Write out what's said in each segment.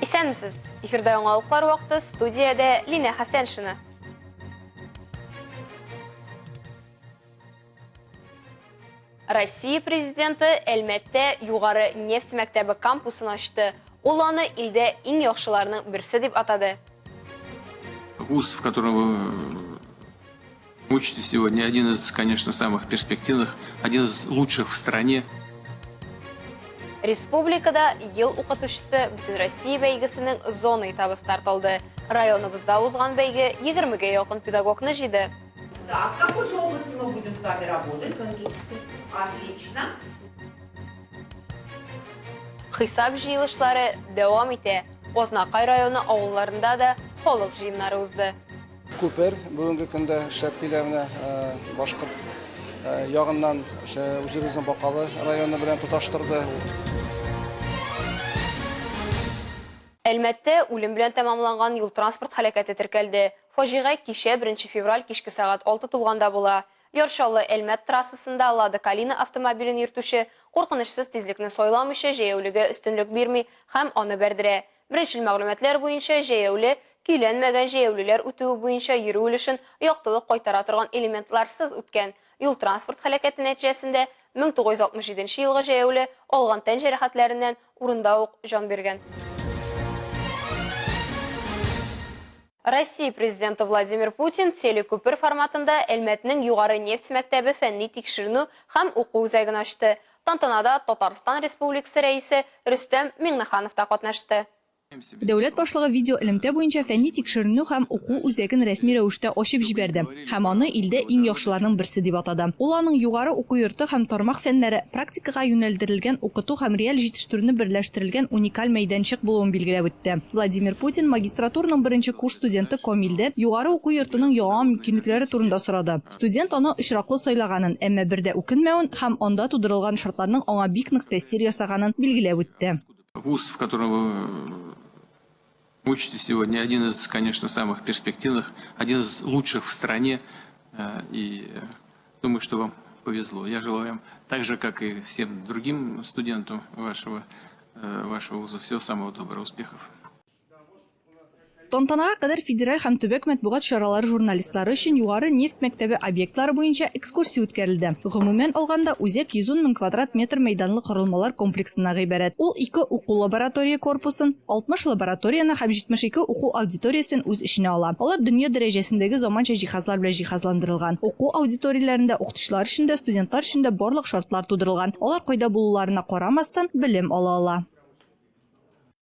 Исәнмесез. Эфирдә яңалыклар вакыты, студиядә Лина Хәсәншина. Россия президенты Әлмәттә югары нефть мәктәбе кампусын ачты. Ул аны илдә иң яхшыларның берсе дип атады. Вуз, в котором вы учитесь сегодня, один из, конечно, самых перспективных, один из лучших в стране. Республикада ел укытучысы Бүтән Россия бәйгесенең зона этабы старталды. Районыбызда узган бәйге 20-гә якын педагогны җыйды. Так, в какой же области мы будем с вами работать? Отлично. Хисап җыелышлары дәвам итә. Ознакай районы авылларында да халык җыеннары узды. Күпер бүгенге көндә Шәпилә менә башкорт ягыннан үзебезнең Бакалы районы белән тоташтырды. Әлмәттә үлем белән тәмамланган юл транспорт һәлакәте теркәлде. Фаҗига кичә 1 февраль кичке сагат 6 тулганда була. Яршаллы Әлмәт трассасында Лада Калина автомобилен йөртүче куркынычсыз тизлекне сайламыйча җәяүлегә өстенлек бирми һәм аны бәрдерә. Беренчел мәгълүматлар буенча җәяүле көйләнмәгән җәяүлеләр үтүе буенча йөрү өлешен яктылык кайтара торган элементларсыз үткән. Юл транспорт һәлакәте нәтиҗәсендә 1967 елгы җәяүле алган тән җәрәхәтләреннән урында ук җан биргән. Россия президенты Владимир Путин телекүпер форматында Әлмәтнең югары нефть мәктәбе фәнни тикшеренү һәм уку үзәген ачты. Тантанада Татарстан Республикасы рәисе Рөстәм Миңнеханов та катнашты. Дәүләт башлыгы видео элемтә буенча фәнни тикшеренү һәм уку үзәген рәсми рәвештә ачып җибәрде һәм аны илдә иң яхшыларның берсе дип атады. Ул аның югары уку йорты һәм тармак фәннәре практикага юнәлдерелгән укыту һәм реаль җитештерүне берләштерелгән уникаль мәйданчык булуын билгеләп үтте. Владимир Путин магистратураның беренче курс студенты Камилдә югары уку йортының яңа мөмкинлекләре турында сорады. Студент аны очраклы сайлаганын, әмма бердә үкенмәвен һәм анда тудырылган шартларның аңа бик нык тәэсир ясаганын билгеләп үтте. Вуз, в котором вы учитесь сегодня, один из, конечно, самых перспективных, один из лучших в стране. И думаю, что вам повезло. Я желаю вам, так же, как и всем другим студентам вашего вуза, всего самого доброго, успехов. Тантанага кадәр федераль һәм төбәк матбугат чаралары журналистлары өчен югары нефть мәктәбе объектлары буенча экскурсия үткәрелде. Гомумән алганда үзәк 110 000 квадрат метр мәйданлы корылмалар комплексына гыйбарәт. Ул 2 уку лаборатория корпусын, 60 лабораторияны һәм 72 уку аудиториясын үз эченә ала. Алар дөнья дәрәҗәсендәге заманча җиһазлар белән җиһазландырылган. Уку аудиторияләрендә укытучылар өчен дә, студентлар өчен дә барлык шартлар тудырылган. Алар кайда булуларына карамастан белем ала.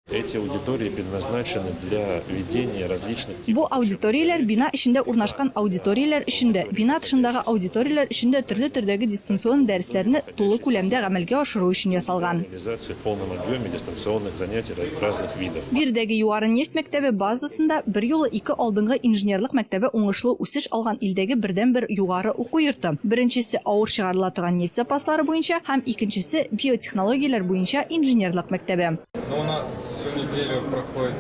Эти аудитории предназначены для ведения различных типов. Бу аудиториялар бина эчендә урнашкан аудиториялар өчендә, бина тышындагы аудиториялар өчендә төрле төрдәге дистанцион дәресләрне тулы күләмдә гамәлгә ашыру өчен ясалган. Реализация в полном объеме дистанционных занятий разных видов. Биредәге югары нефть мәктәбе базасында бер юлы 2 алдынгы инженерлык мәктәбе уңышлы үсеш алган илдәге бердән-бер югары уку йорты. Беренчесе авыр чыгарыла торган нефть запаслары буенча һәм икенчесе биотехнологияләр буенча инженерлык мәктәбе. Но у нас всю неделю проходит,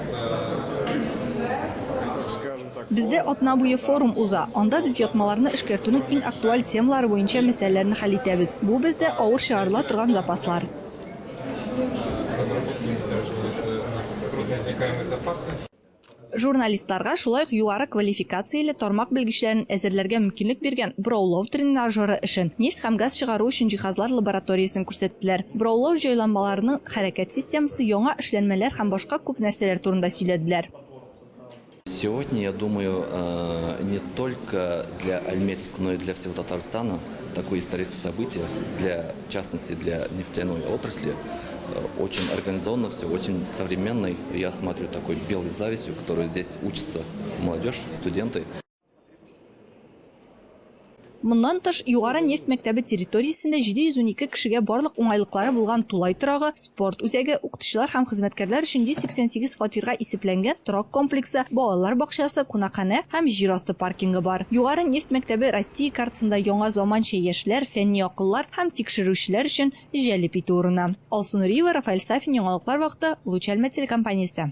скажем так, Бездә атна буе форум уза. Анда без ятмаларны эшкәртүнең иң актуаль темалары буенча мәсьәләләрне хәл итәбез. Бу бездә авыр чыгарыла торган запаслар. разработки у нас трудноизвлекаемые запасы. Журналистларга шулай ук югары квалификацияле тармак белгечләрен әзерләргә мөмкинлек биргән браулау тренажеры өчен нефть һәм газ чыгару өчен җиһазлар лабораториясын күрсәттеләр. Браулау җайланмаларының хәрәкәт системасы, яңа эшләнмәләр һәм башка күп нәрсәләр турында сөйләделәр. Сегодня, я думаю, не только для Альметьевска, но и для всего Татарстана такое историческое событие, в частности для нефтяной отрасли, очень организованно все, очень современно. Я смотрю такой белой завистью, которую здесь учатся молодежь, студенты. Моннан тыш, югары нефть мәктәбе территориясендә 712 кешегә барлык уңайлыклары булган тулай торагы, спорт үзәге, укытучылар һәм хезмәткәрләр өчен 188 фатирга исәпләнгән торак комплексы, балалар бакчасы, кунакханә һәм җир асты паркингы бар. Югары нефть мәктәбе Россия картасында яңа заманча яшьләр, фәнни акыллар һәм тикшерүчеләр өчен җәлеп итү урыны. Алсу Нуриева, Рафаэль Сафин, яңалыклар вакыты, Луч Әлмәт телекомпаниясе.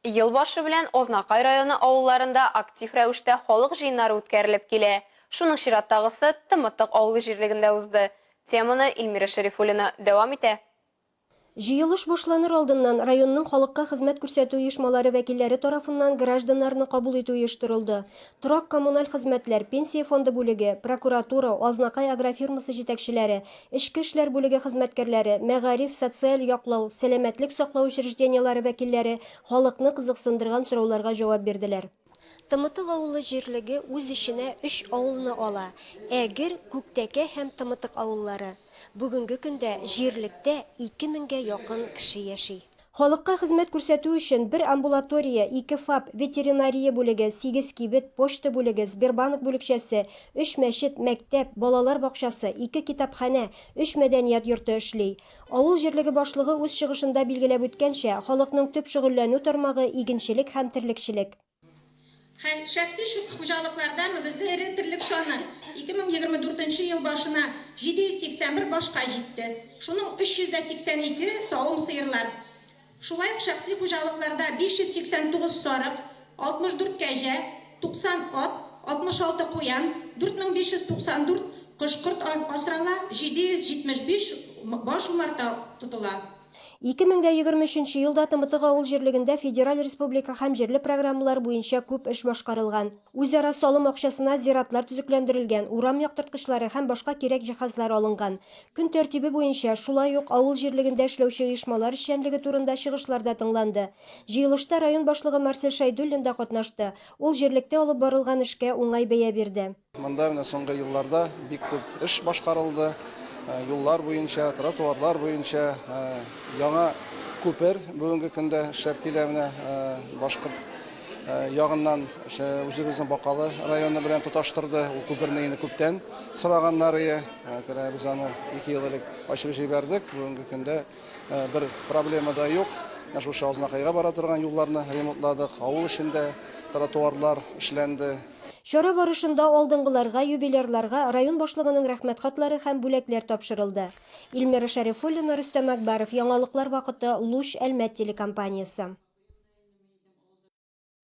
Ел башы белән Ознакай районы авылларында актив рәвештә халык җыеннары үткәрелеп килә. Шуның чираттагысы Тымытык авылы җирлегендә узды. Теманы Илмира Шәрифуллина дәвам итә. Җыелыш башланыр алдыннан районның халыкка хезмәт күрсәтү оешмалары вәкилләре тарафыннан гражданнарны кабул итү оештырылды. Торак коммуналь хезмәтләр, пенсия фонды бүлеге, прокуратура, Азнакай агрофирмасы җитәкчеләре, эчке эшләр бүлеге хезмәткәрләре, мәгариф, социаль яклау, сәламәтлек саклау учрежденияләре вәкилләре халыкны кызыксындырган сорауларга җавап бирделәр. Тымытык авылы җирлеге үз эченә 3 авылны ала: Әгер, Күктәкә һәм Тымытык авыллары. Бүгенге көндә җирлектә 2000-гә якын кеше яши. Халыкка хезмәт күрсәтү өчен 1 амбулатория, 2 ФАП, ветеринария бүлеге, 8 кибет, почта бүлеге, Сбербанк бүлекчәсе, 3 мәчет, мәктәп, балалар бакчасы, 2 китапханә, 3 мәдәният йорты эшли. Авыл җирлеге башлыгы үз чыгышында билгеләп үткәнчә, халыкның төп шөгыльләнү тармагы игенчелек һәм терлекчелек. Шәхси хуҗалыкларда мөгезле эре терлек саны 2024 ел башына 781 башка җитте. Шуның 382 савым сыерлар. Шулай ук шәхси хуҗалыкларда 589 сарык, 64 кәҗә, 90 ат, 66 куян, 4594 кош-корт асрала, 775 баш умарта тотыла. 2023 елда Тымытык авыл җирлегендә федераль республика һәм җирле программалар буенча күп эш башкарылган. Үзара салым акчасына зиратлар төзекләндерелгән, урам яктырткычлары һәм башка кирәк җиһазлар алынган. Көн тәртибе буенча шулай ук авыл җирлегендә эшләүче оешмалар эшчәнлеге турында чыгышлар да тыңланды. Җыелышта район башлыгы Марсель Шайдуллин да катнашты. Ул җирлектә алып барылган эшкә уңай бәя бирде. Монда менә соңгы елларда бик күп эш башкарылды. Юллар буенча, тротуарлар буенча, яңа күпер бүгенге көндә эшләп килә менә башкорт ягыннан үзебезнең Бакалы районы белән тоташтырды. Ул күперне инде күптән сораганнары, без аны 2 ел элек ачып җибәрдек. Бүгенге көндә бер проблема да юк. Шушы Азнакайга бара торган юлларны ремонтладык. Авыл эчендә тротуарлар эшләнде. Шара барышында алдынгыларга, юбилерларга район башлыгының рәхмәт хатлары һәм бүләкләр тапшырылды. Илмира Шәрифуллина, Рөстәм Әкбәров, Яңалыклар вакыты, Луч, Әлмәт телекомпаниясе.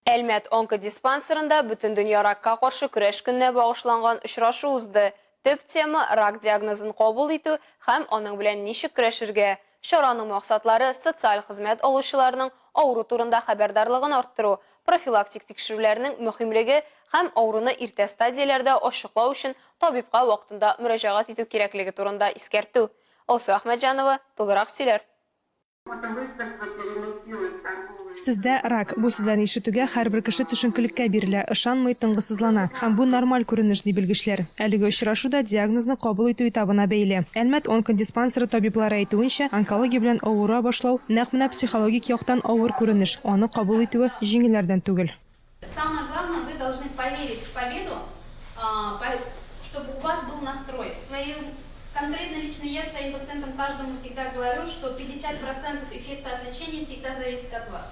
Әлмәт онкодиспансерында бүтән дөнья ракка каршы көрәш көненә багышланган очрашу узды. Төп тема рак диагнозын кабул итү һәм аның белән ничек көрәшергә. Шараның максатлары социаль хезмәт алучыларның авыру турында хәбәрдарлыгын арттыру, профилактик тикшерүләрнең мөһимлеге һәм авыруны иртә стадияләрдә ачыклау өчен табибка вакытында мөрәҗәгать итү кирәклеге турында искәртү. Алсу Әхмәтҗанова тулырак сөйләр. Сездә рак. Бу сүзләрне ишетүгә һәрбер кеше төшенкелеккә бирелә, ышанмый, тынгысызлана. Һәм бу нормаль күренеш дип белгечләр. Әлеге очрашуда диагнозны кабул итү этабына бәйле. Әлмәт онкодиспансеры табиблары әйтүенчә, онкология белән авыруа башлау нәкъ менә психологик яктан авыр күренеш. Аны кабул итүе җиңелләрдән түгел. Самое главное, вы должны поверить в победу, чтобы у вас был настрой. Конкретно лично я своим пациентам каждому всегда говорю, что 50% эффекта от лечения всегда зависит от вас.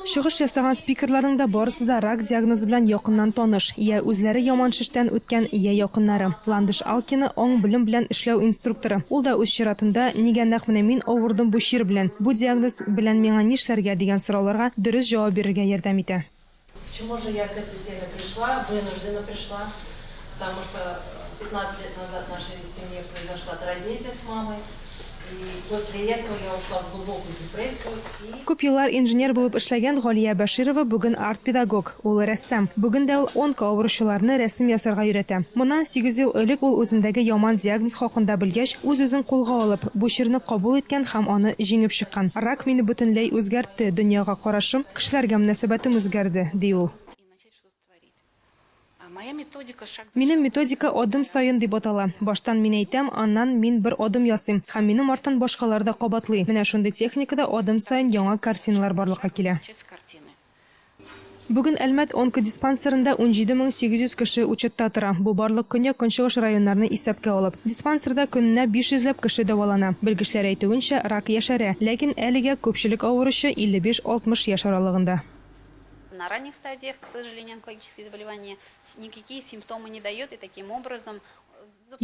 Чыгыш ясаган спикерларның да барысы да рак диагнозы белән якыннан таныш. Я үзләре яман шештән үткән, я якыннары. Ландыш Алкина оң белем белән эшләү инструкторы. Ул да үз чиратында нигә нәкъ менә мин авырдым бу чир белән, бу диагноз белән миңа нишләргә дигән сорауларга дөрес җавап бирергә ярдәм итә. Почему же я к этой теме пришла, вынуждена пришла, потому что 15 лет назад в нашей семье произошла трагедия с мамой. И после этого я ушла в глубокую депрессию. Күп еллар инженер булып эшләгән Галия Баширова бүген арт-педагог, ул рәссам. Бүген дә ул онкоавыручыларны рәсем ясарга өйрәтә. Моннан 8 ел элек ул үзендәге яман диагноз хакында белгәч, үз-үзен кулга алып, бу чирне кабул иткән һәм аны җиңеп чыккан. Рак мине бөтенләй үзгәртте, дөньяга карашым, кешеләргә мөнәсәбәтем үзгәрде, ди ул. Минем методика адым сайын дип атала. Баштан мин әйтәм, аннан мин бер адым ясыйм. Һәм минем арттан башкалар да кабатлый. Менә шундый техникада адым сайын яңа картиналар барлыкка килә. Бүген Әлмәт онкодиспансерында 17800 кеше учетта тора. Бу барлык көньяк-көнчыгыш районнарны исәпкә алып. Диспансерда көненә 500 кеше дәвалана. Белгечләр әйтүенчә, рак яшәрә, ләкин әлегә күпчелек авыручы 55-60 яшь аралыгында. На ранних стадиях, к сожалению, онкологические заболевания никакие симптомы не дает, и таким образом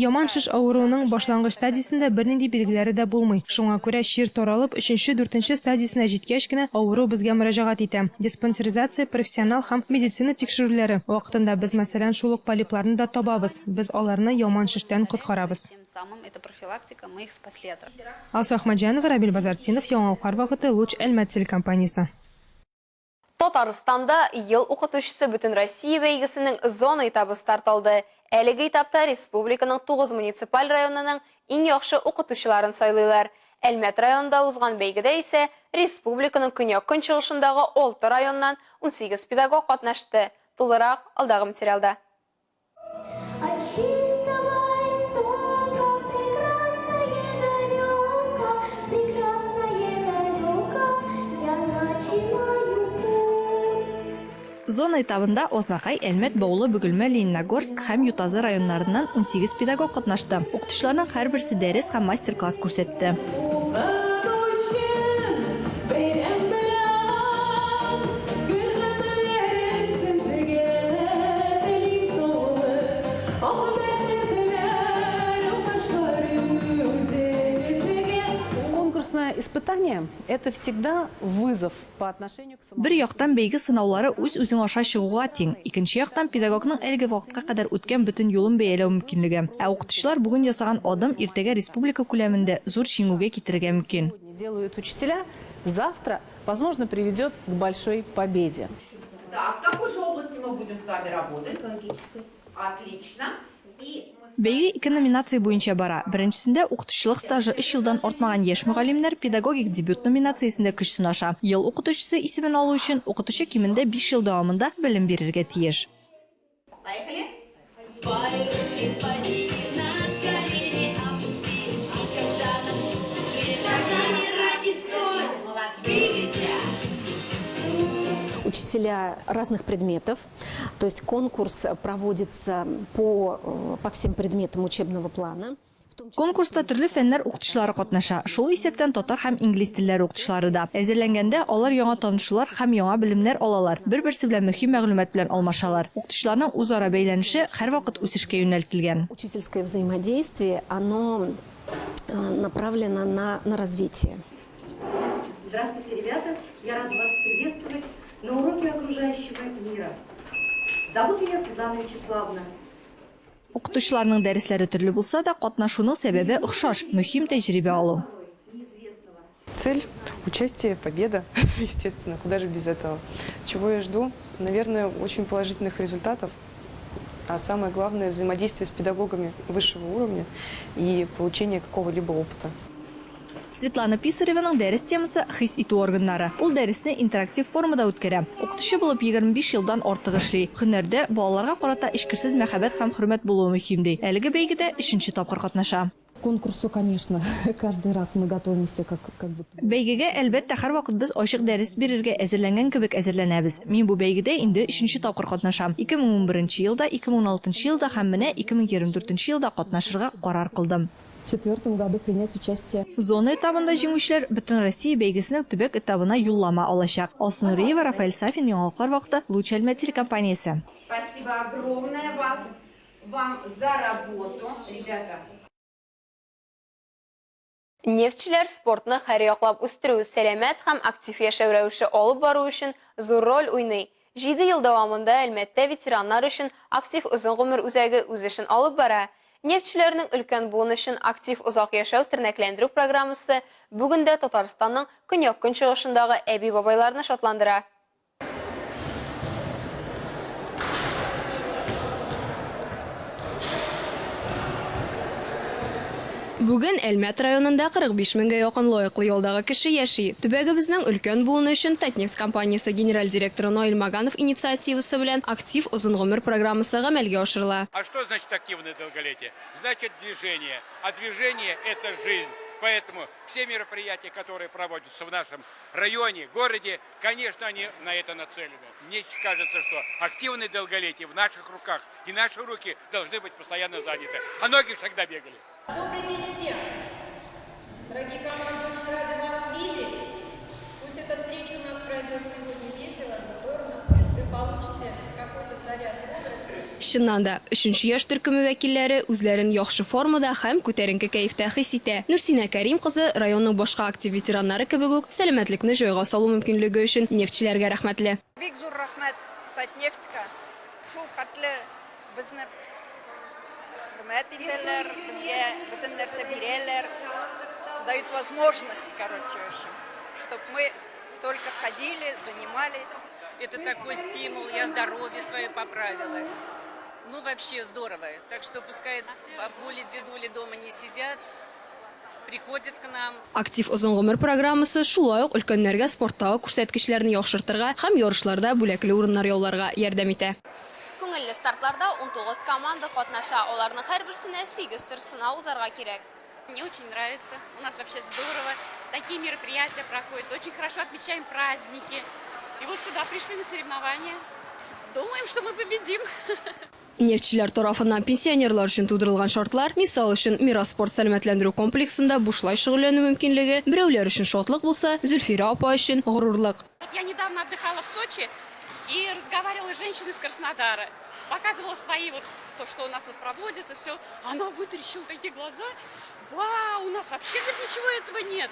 Яман шиш авыруының башлангыч стадиясында бернинди белгиләре дә булмый. Шуңа күрә чир таралып, 3-4 стадиясына җиткәч кенә авыру безгә мөрәҗәгать итә. Диспансеризация, профессионал һәм медицина тикшерүләре вакытында без мәсәлән шул ук полипларны да табабыз. Без аларны яман шиштән коткарабыз. Это профилактика, мы их спасли от рака. Алсу Ахмаджанова, Рабил Базартинов, Яңалыклар вакыты, Луч Әлмәт телекомпаниясе. Татарстанда ел укытучысы Бүтін Россия бәйгесенең зона этабы старталды. Әлеге этапта республиканың 9 муниципаль районының иң яхшы укытучыларын сайлыйлар. Әлмәт районында узган бәйгедә исә республиканың көньяк-көнчыгышындагы 6 районнан 18 педагог катнашты. Тулырак алдагы материалда. Зона этабында Ознакай, Әлмәт, Баулы, Бөгелмә, Лениногорск һәм Ютазы районнарыннан 18 педагог катнашты. Укытучыларның һәрберсе дәрес һәм мастер-класс күрсәтте. Испытание – это всегда вызов по отношению к самому. Бер яктан бәйге сынаулары үз-үзең аша чыгуга тиң. Икенче яктан педагогның әлеге вакытка кадәр үткән бөтен юлын бәяләү мөмкинлеге. Ә укытучылар бүген ясаган адым иртәгә республика күләмендә зур җиңүгә китергә мөмкин. Делают учителя, завтра, возможно, приведет к большой победе. Так, в какой же области мы будем с вами работать? Отлично. Бәйге 2 номинация буенча бара. Беренчесендә укытучылык стажы 3 елдан артмаган яшь мөгаллимнәр педагогик дебют номинациясендә көч сынаша. Ел укытучысы исемен алу өчен укытучы кимендә 5 ел дәвамында белем бирергә тиеш. Поехали. Учителя разных предметов, то есть конкурс проводится по всем предметам учебного плана. Конкурста төрле фәннәр укытучылары катнаша. Шул исәптән татар һәм инглиз телләре укытучылары да. Әзерләнгәндә алар яңа танышулар һәм яңа белемнәр алалар. Бер-берсе белән мөһим мәгълүмат белән алмашалар. Укытучыларның үзара бәйләнеше һәрвакыт үсешкә юнәлтелгән. Учительское взаимодействие, оно направлено на развитие. Здравствуйте, ребята! Я рада вас приветствовать на уроке окружающего мира. Зовут меня Светлана Вячеславовна. Укытучыларның дәресләре төрле булса да, катнашуның сәбәбе охшаш, мөһим тәҗрибә алу. Цель – участие, победа, естественно, куда же без этого. Чего я жду? Наверное, очень положительных результатов, а самое главное – взаимодействие с педагогами высшего уровня и получение какого-либо опыта. Светлана Писареваның дәрес темасы хис итү органнары. Ул дәресне интерактив формада үткәрә. Укытучы булып 25 елдан артык эшли. Һөнәрдә балаларга карата эчкерсез мәхәббәт һәм хөрмәт булуы мөһим ди. Әлеге бәйгедә 3нче тапкыр катнаша. Конкурсу, конечно, каждый раз мы готовимся как будто. Бәйгегә әлбәттә һәрвакыт без ачык дәрес бирергә әзерләнгән кебек әзерләнәбез. Мин бу бәйгедә инде 3нче тапкыр катнашам. 2011 елда, 2016 елда һәм менә 2024 елда катнашырга карар кылдым. В 2004 году принять участие. Зона этабында җиңүчеләр Бүтін Россия бәйгесенең төбәк этабына юллама алачак. Алсу Нуриева, Рафаэль Сафин, Яңалыклар вакыты, Луч Әлмәт телекомпаниясе. Спасибо огромное вам за работу, ребята. Нефтчеләр спортны һәр яклап үстерү, сәламәт һәм актив яшәү рәвеше алып бару өчен зур роль уйный. 7 ел дәвамында Әлмәттә ветераннар өчен актив озын гомер үзәге үз эшен алып бара. Нефтчеләрнең өлкән буын өчен актив озак яшәү тернәкләндерү программасы бүгендә Татарстанның көньяк-көнчыгышындагы әби-бабайларны шатландыра. Бүген Әлмәт районында 45 меңгә якын лаеклы ялдагы кеше яши. Төбәгебезнең өлкән буыны өчен Татнефть компаниясе генераль директоры Наил Маганов инициативасы белән актив озын гомер программасы гамәлгә ашырыла. А что значит активное долголетие? Значит движение. А движение – это жизнь. Поэтому все мероприятия, которые проводятся в нашем районе, городе, конечно, они на это нацелены. Мне кажется, что активное долголетие в наших руках, и наши руки должны быть постоянно заняты. А ноги всегда бегали. Добрый день всем! Дорогие команды, очень рады вас видеть. Пусть эта встреча у нас пройдет сегодня весело, задорно. Вы получите какой-то заряд бодрости. Чыннан да, 3 яшь төркеме вәкилләре үзләрен яхшы формада һәм күтәренке кәефтә хис итә. Нурсина Кәрим кызы районның башка актив ветераннары кебек үк сәламәтлекне җайга салу мөмкинлеге өчен нефтчеләргә рәхмәтле. Бик зур рәхмәт Татнефтька. Шул хәтле безне хөрмәт итәләр, безгә бөтен нәрсә бирәләр. Дают возможность, чтобы мы только ходили, занимались. Это такой стимул, я здоровье свое поправила. Ну, вообще здорово. Так что пускай бабули, дедули дома не сидят, приходят к нам. Актив озын гомер программасы шулай ук өлкәннәргә спорттагы күрсәткечләрне яхшыртырга һәм ярышларда бүләкле урыннар яуларга ярдәм итә. Күңелле стартларда 19 команда катнаша, аларның һәрберсенә 8 төр сынау узарга кирәк. Мне очень нравится, у нас вообще здорово, такие мероприятия проходят, очень хорошо отмечаем праздники. И вот сюда пришли на соревнования, думаем, что мы победим. Нефтчеләр тарафыннан пенсионерлар өчен тудырылган шартлар, мисал өчен Мирас спорт сәламәтләндерү комплексында бушлай шөгыльләнү мөмкинлеге, берәүләр өчен шатлык булса, Зөлфира апа өчен горурлык. Я недавно отдыхала в Сочи и разговаривала с женщиной из Краснодара. Показывала свои то, что у нас проводится, все. Она вытрящила такие глаза. Вау, у нас вообще, говорит, ничего этого нет.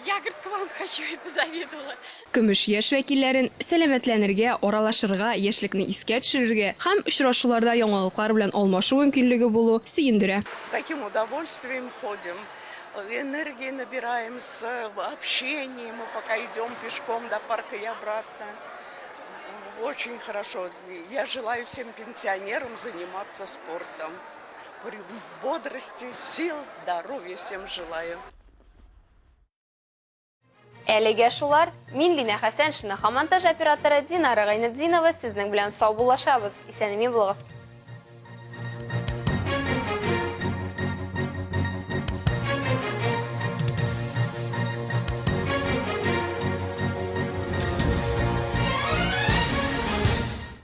Я, говорит, к вам хочу и позавидовала. Көмеш яшь вәкилләрен сәламәтләнергә, аралашырга, яшьлекне искә төшерергә һәм очрашуларда яңалыклар белән алмашу мөмкинлеге булу сөендерә. С таким удовольствием ходим, энергии набираем с общением, мы пока идем пешком до парка и обратно. Очень хорошо. Я желаю всем пенсионерам заниматься спортом. Бодрости, сил, здоровья всем желаю. Әлегә шулар, мин Лина Хәсән, монтаж операторы Динара Гайнетдинова, сезнең белән сау булашабыз. Исәнмин булыгыз.